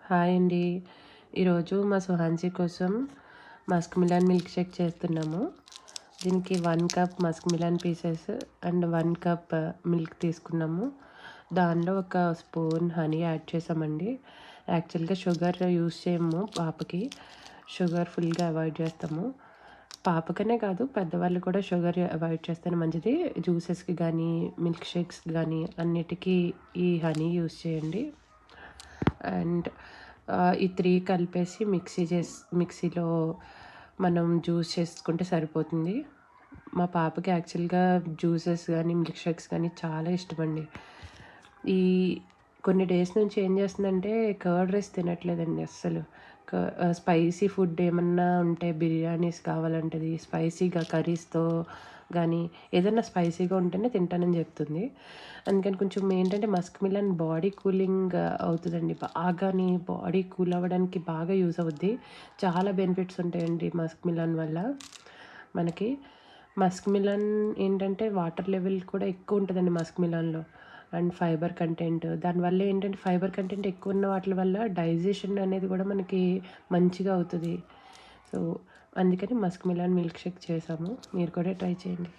Hi అండి. ఈరోజు మా సుహాన్సీ కోసం మస్క్ మిలన్ మిల్క్ షేక్ చేస్తున్నాము. దీనికి 1 cup Musk melon pieces and 1 cup milk తీసుకున్నాము. దానిలో ఒక స్పూన్ హనీ యాడ్ చేసామండి. యాక్చువల్గా షుగర్ యూస్ చేయము పాపకి. షుగర్ ఫుల్గా అవాయిడ్ చేస్తాము. పాపకనే కాదు పెద్దవాళ్ళు కూడా షుగర్ అవాయిడ్ చేస్తేనే మంచిది. జ్యూసెస్కి కానీ మిల్క్ షేక్స్కి కానీ అన్నిటికీ ఈ హనీ యూస్ చేయండి. అండ్ ఈ 3 కలిపేసి మిక్సీలో మనం జ్యూస్ చేసుకుంటే సరిపోతుంది. మా పాపకి యాక్చువల్గా జ్యూసెస్ కానీ మిల్క్ షేక్స్ కానీ చాలా ఇష్టమండి. ఈ కొన్ని డేస్ నుంచి ఏం చేస్తుందంటే కర్డ్ రైస్ తినట్లేదండి అస్సలు. స్పైసీ ఫుడ్ ఏమన్నా ఉంటే బిర్యానీస్ కావాలంటది. స్పైసీగా కర్రీస్తో కానీ ఏదైనా స్పైసీగా ఉంటేనే తింటానని చెప్తుంది. అందుకని కొంచెం ఏంటంటే మస్క్ మిలన్ బాడీ కూలింగ్ అవుతుందండి. బాగాని బాడీ కూల్ అవ్వడానికి బాగా యూజ్ అవుద్ది. చాలా బెనిఫిట్స్ ఉంటాయండి మస్క్ మిలన్ వల్ల మనకి. మస్క్ మిలన్ ఏంటంటే వాటర్ లెవెల్ కూడా ఎక్కువ ఉంటుందండి మస్క్ మిలన్‌లో. అండ్ ఫైబర్ కంటెంట్ దానివల్ల ఏంటంటే ఫైబర్ కంటెంట్ ఎక్కువ ఉన్న వాటి వల్ల డైజెషన్ అనేది కూడా మనకి మంచిగా అవుతుంది. సో, అందుకని మస్క్ మిలన్ మిల్క్ షేక్ చేసాము. మీరు కూడా ట్రై చేయండి.